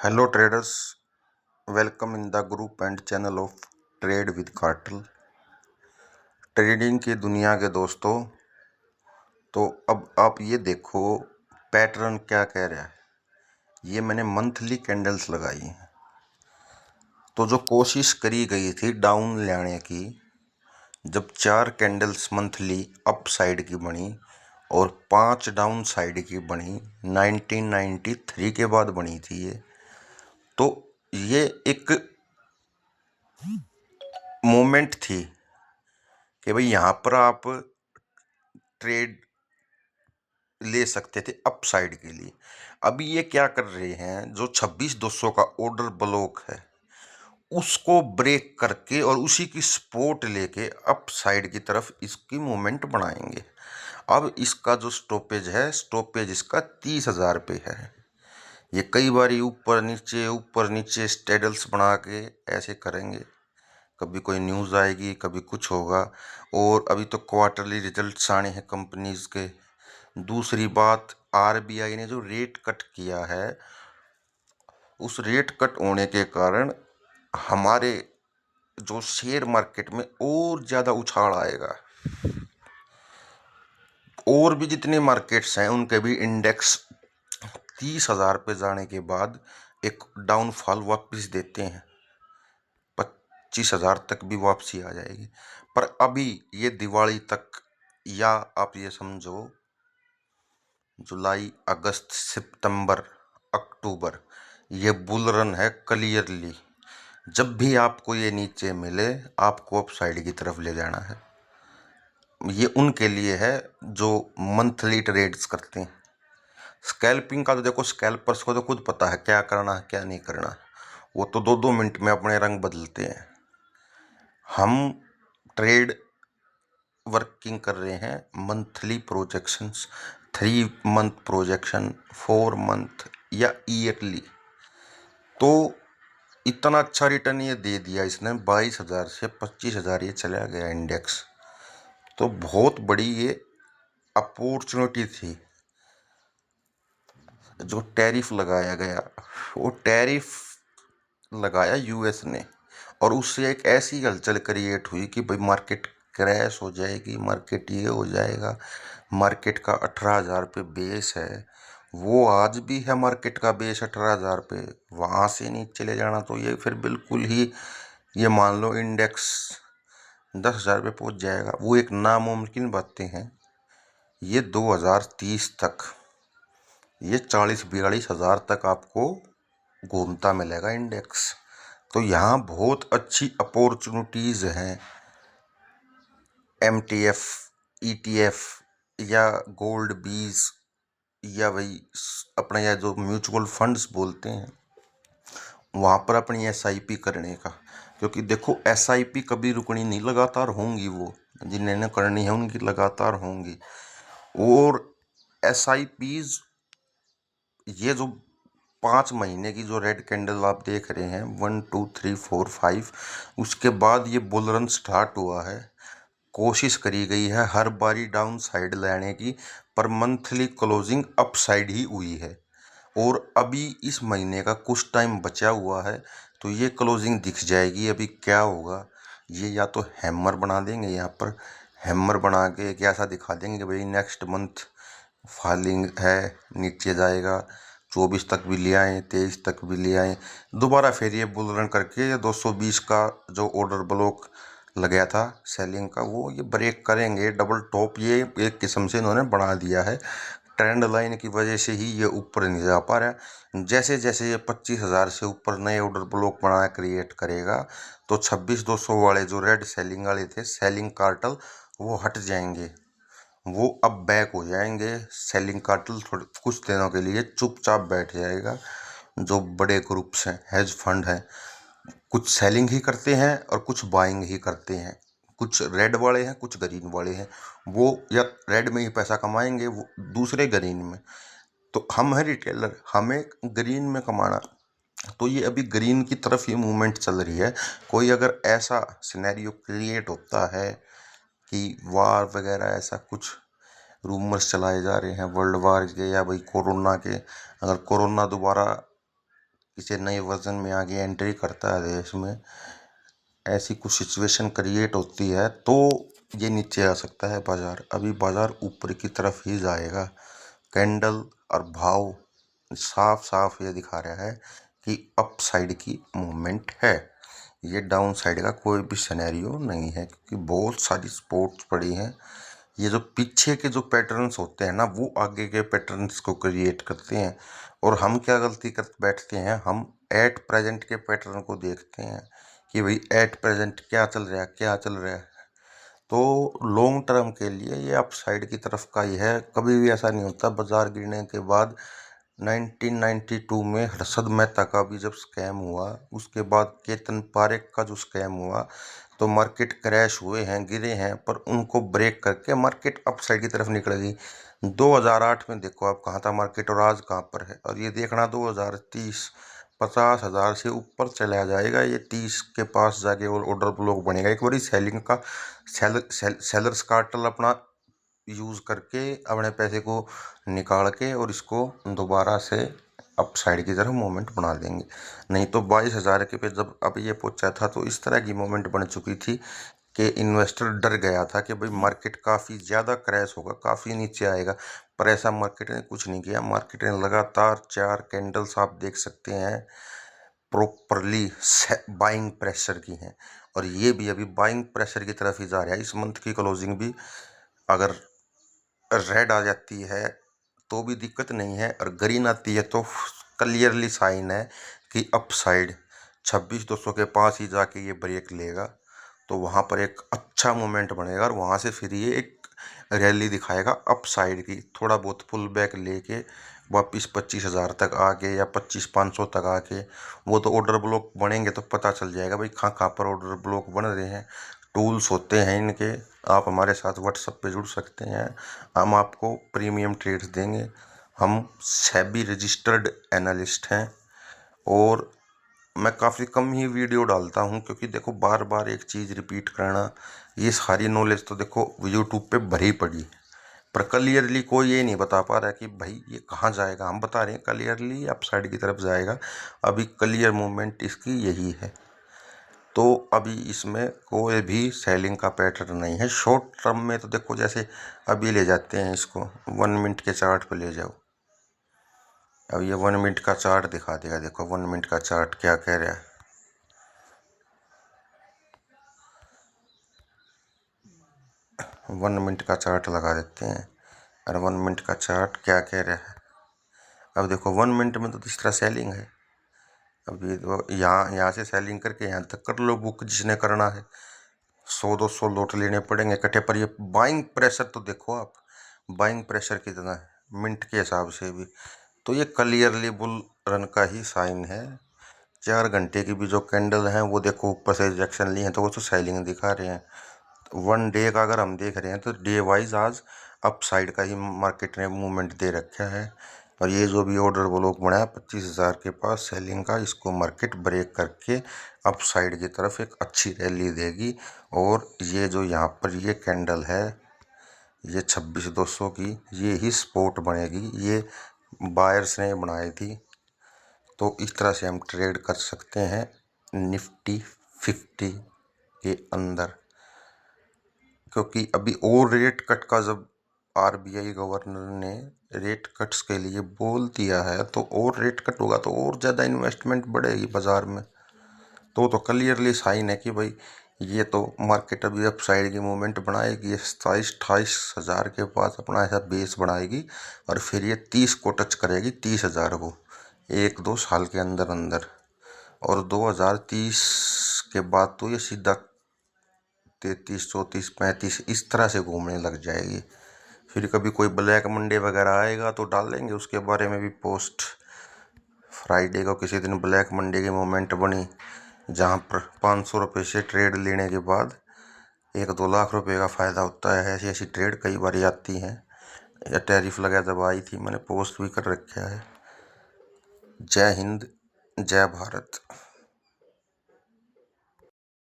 Hello traders, welcome in the group and channel of Trade with Cartel। Trading की दुनिया के दोस्तों, तो अब आप ये देखो पैटर्न क्या कह रहा है। ये मैंने मंथली कैंडल्स लगाई हैं। तो जो कोशिश करी गई थी डाउन लाने की, जब 4 कैंडल्स मंथली अप साइड की बनी और 5 डाउन साइड की बनी, 1993 के बाद बनी थी ये। तो ये एक मोमेंट थी कि भाई यहाँ पर आप ट्रेड ले सकते थे अप साइड के लिए। अभी ये क्या कर रहे हैं, जो 26,200 का ऑर्डर ब्लॉक है उसको ब्रेक करके और उसी की सपोर्ट लेके अप साइड की तरफ इसकी मूवमेंट बनाएंगे। अब इसका जो स्टॉपेज इसका 30,000 पे है। ये कई बार ऊपर नीचे स्टेडल्स बना के ऐसे करेंगे। कभी कोई न्यूज़ आएगी, कभी कुछ होगा। और अभी तो क्वार्टरली रिजल्ट्स आने हैं कंपनीज के। दूसरी बात, आरबीआई ने जो रेट कट किया है, उस रेट कट होने के कारण हमारे जो शेयर मार्केट में और ज़्यादा उछाल आएगा। और भी जितने मार्केट्स हैं उनके भी इंडेक्स 30,000 पे जाने के बाद एक डाउनफॉल वापस देते हैं। 25,000 तक भी वापसी आ जाएगी। पर अभी ये दिवाली तक, या आप ये समझो जुलाई, अगस्त, सितंबर, अक्टूबर, ये बुल रन है क्लियरली। जब भी आपको ये नीचे मिले आपको अप साइड की तरफ ले जाना है। ये उनके लिए है जो मंथली ट्रेड्स करते हैं। स्कैल्पिंग का तो देखो, स्कैल्पर्स को तो खुद पता है क्या करना है क्या नहीं करना है। वो तो 2-2 मिनट में अपने रंग बदलते हैं। हम ट्रेड वर्किंग कर रहे हैं monthly projections, 3 month projection, 4 month या ईयरली। तो इतना अच्छा रिटर्न ये दे दिया इसने, 22,000 से 25,000 ये चला गया इंडेक्स। तो बहुत बड़ी ये अपॉर्चुनिटी थी। जो टैरिफ लगाया गया, वो टैरिफ लगाया यूएस ने, और उससे एक ऐसी हलचल क्रिएट हुई कि भाई मार्केट क्रैश हो जाएगी, मार्केट ये हो जाएगा। मार्केट का 18,000 पे बेस है, वो आज भी है मार्केट का बेस 18,000 पे। वहाँ से नहीं चले जाना तो ये फिर बिल्कुल ही, ये मान लो इंडेक्स 10,000 पे पहुँच जाएगा। वो एक नामुमकिन बातें हैं। ये 2030 तक ये 40-42 हज़ार तक आपको घूमता मिलेगा इंडेक्स। तो यहाँ बहुत अच्छी अपॉर्चुनिटीज़ हैं। MTF, ETF या गोल्ड बीज, या भाई अपने या जो म्यूचुअल फंड्स बोलते हैं, वहाँ पर अपनी SIP करने का। क्योंकि देखो SIP कभी रुकनी नहीं, लगातार होंगी। वो जिन्हें करनी है उनकी लगातार होंगी। और SIPs, ये जो 5 महीने की जो रेड कैंडल आप देख रहे हैं, 1 2 3 4 5, उसके बाद ये बुल रन स्टार्ट हुआ है। कोशिश करी गई है हर बारी डाउन साइड लाने की, पर मंथली क्लोजिंग अप साइड ही हुई है। और अभी इस महीने का कुछ टाइम बचा हुआ है, तो ये क्लोजिंग दिख जाएगी। अभी क्या होगा, ये या तो हैमर बना देंगे, यहाँ पर हैमर बना के एक ऐसा दिखा देंगे कि भाई नेक्स्ट मंथ फॉलिंग है, नीचे जाएगा। 24 तक भी ले आए, 23 तक भी ले आए, दोबारा फिर ये बुल रन करके ये 220 का जो ऑर्डर ब्लॉक लगा था सेलिंग का, वो ये ब्रेक करेंगे। डबल टॉप ये एक किस्म से इन्होंने बना दिया है। ट्रेंड लाइन की वजह से ही ये ऊपर नहीं जा पा रहा। जैसे जैसे ये 25,000 से ऊपर नए ऑर्डर ब्लॉक बना क्रिएट करेगा, तो 26,200 वाले जो रेड सेलिंग वाले थे, सेलिंग कार्टल, वो हट जाएंगे। वो अब बैक हो जाएंगे। सेलिंग कार्टल थोड़े कुछ दिनों के लिए चुपचाप बैठ जाएगा। जो बड़े ग्रुप्स हैं, हेज फंड हैं, कुछ सेलिंग ही करते हैं और कुछ बाइंग ही करते हैं। कुछ रेड वाले हैं, कुछ ग्रीन वाले हैं। वो या रेड में ही पैसा कमाएंगे, वो दूसरे ग्रीन में। तो हम हैं रिटेलर, हमें ग्रीन में कमाना। तो ये अभी ग्रीन की तरफ ये मूवमेंट चल रही है। कोई अगर ऐसा सिनेरियो क्रिएट होता है कि वार वगैरह, ऐसा कुछ रूमर्स चलाए जा रहे हैं वर्ल्ड वार के, या भाई कोरोना के, अगर कोरोना दोबारा किसी नए वर्जन में आगे एंट्री करता है देश में, ऐसी कुछ सिचुएशन क्रिएट होती है तो ये नीचे आ सकता है बाजार। अभी बाजार ऊपर की तरफ ही जाएगा। कैंडल और भाव साफ साफ ये दिखा रहा है कि अप साइड की मूवमेंट है। ये डाउन साइड का कोई भी सिनेरियो नहीं है, क्योंकि बहुत सारी सपोर्ट्स पड़ी हैं। ये जो पीछे के जो पैटर्न्स होते हैं ना, वो आगे के पैटर्न्स को क्रिएट करते हैं। और हम क्या गलती कर बैठते हैं, हम एट प्रेजेंट के पैटर्न को देखते हैं कि भाई एट प्रेजेंट क्या चल रहा है, क्या चल रहा है। तो लॉन्ग टर्म के लिए ये अप साइड की तरफ का ही है। कभी भी ऐसा नहीं होता बाजार गिरने के बाद। 1992 में हर्षद मेहता का भी जब स्कैम हुआ, उसके बाद केतन पारेख का जो स्कैम हुआ, तो मार्केट क्रैश हुए हैं, गिरे हैं, पर उनको ब्रेक करके मार्केट अप साइड की तरफ निकल गई। 2008 में देखो आप कहाँ था मार्केट और आज कहाँ पर है। और ये देखना 2030 50,000 से ऊपर चला जाएगा, ये 30 के पास जाके और ऑर्डर ब्लॉक बनेगा। एक बार सेलिंग का सेलर्स कार्टल अपना यूज करके अपने पैसे को निकाल के और इसको दोबारा से अप साइड की तरफ मूवमेंट बना देंगे। नहीं तो 22,000 के पे जब अब ये पहुंचा था तो इस तरह की मूवमेंट बन चुकी थी कि इन्वेस्टर डर गया था कि भाई मार्केट काफ़ी ज़्यादा क्रैश होगा, काफ़ी नीचे आएगा। पर ऐसा मार्केट ने कुछ नहीं किया। मार्केट ने लगातार 4 कैंडल्स आप देख सकते हैं प्रॉपरली बाइंग प्रेशर की हैं, और ये भी अभी बाइंग प्रेशर की तरफ ही जा रहा है। इस मंथ की क्लोजिंग भी अगर रेड आ जाती है तो भी दिक्कत नहीं है, और ग्रीन आती है तो क्लियरली साइन है कि अप साइड 26,200 के पास ही जाके ये ब्रेक लेगा। तो वहाँ पर एक अच्छा मोमेंट बनेगा और वहाँ से फिर ये एक रैली दिखाएगा अप साइड की। थोड़ा बहुत पुल बैक लेके वापिस 25,000 तक आके या 25,500 तक आके, वो तो ऑर्डर ब्लॉक बनेंगे तो पता चल जाएगा भाई कहाँ कहाँ पर ऑर्डर ब्लॉक बन रहे हैं। टूल्स होते हैं इनके, आप हमारे साथ व्हाट्सएप पे जुड़ सकते हैं, हम आपको प्रीमियम ट्रेड्स देंगे। हम सेबी रजिस्टर्ड एनालिस्ट हैं और मैं काफ़ी कम ही वीडियो डालता हूँ, क्योंकि देखो बार बार एक चीज़ रिपीट करना, ये सारी नॉलेज तो देखो यूट्यूब पे भरी पड़ी है, पर क्लियरली कोई ये नहीं बता पा रहा कि भाई ये कहाँ जाएगा। हम बता रहे हैं क्लियरली अप साइड की तरफ जाएगा। अभी क्लियर मूवमेंट इसकी यही है। तो अभी इसमें कोई भी सेलिंग का पैटर्न नहीं है। शॉर्ट टर्म में तो देखो, जैसे अभी ले जाते हैं इसको 1 मिनट के चार्ट पे ले जाओ। अब ये 1 मिनट का चार्ट दिखा देगा। देखो 1 मिनट का चार्ट क्या कह रहा है। 1 मिनट का चार्ट लगा देते हैं और 1 मिनट का चार्ट क्या कह रहा है। अब देखो 1 मिनट में तो इस तरह सेलिंग है। अभी तो यहाँ से सेलिंग करके यहाँ तक कर लो बुक, जिसने करना है। 100-200 लॉट लेने पड़ेंगे इकट्ठे, पर ये बाइंग प्रेशर तो देखो आप, बाइंग प्रेशर कितना है मिनट के हिसाब से भी। तो ये क्लियरली बुल रन का ही साइन है। 4 घंटे की भी जो कैंडल है वो देखो ऊपर से रिजेक्शन ली है तो वो तो सेलिंग दिखा रहे हैं। 1 डे का अगर हम देख रहे हैं तो डे वाइज आज अप साइड का ही मार्केट ने मूवमेंट दे रखा है। और ये जो भी ऑर्डर ब्लॉक बना है 25,000 के पास सेलिंग का, इसको मार्केट ब्रेक करके अप साइड की तरफ एक अच्छी रैली देगी। और ये जो यहाँ पर ये कैंडल है, ये 26,200 की, ये ही सपोर्ट बनेगी। ये बायर्स ने बनाई थी। तो इस तरह से हम ट्रेड कर सकते हैं निफ्टी 50 के अंदर, क्योंकि अभी और रेट कट का जब आरबीआई गवर्नर ने रेट कट्स के लिए बोल दिया है तो और रेट कट होगा तो और ज़्यादा इन्वेस्टमेंट बढ़ेगी बाज़ार में। तो क्लियरली साइन है कि भाई ये तो मार्केट अभी अप साइड की मूवमेंट बनाएगी। 27-28 हज़ार के पास अपना ऐसा बेस बनाएगी और फिर ये 30 को टच करेगी, 30,000 को 1-2 साल के अंदर अंदर। और 2030 के बाद तो ये सीधा 33, 34, 35 इस तरह से घूमने लग जाएगी। फिर कभी कोई ब्लैक मंडे वगैरह आएगा तो डाल देंगे उसके बारे में भी पोस्ट। फ्राइडे को किसी दिन ब्लैक मंडे की मूवमेंट बनी, जहाँ पर 500 रुपये से ट्रेड लेने के बाद 1-2 लाख रुपए का फ़ायदा होता है। ऐसी ऐसी ट्रेड कई बार आती हैं, या टैरिफ लगा जब आई थी मैंने पोस्ट भी कर रखा है। जय हिंद, जय भारत।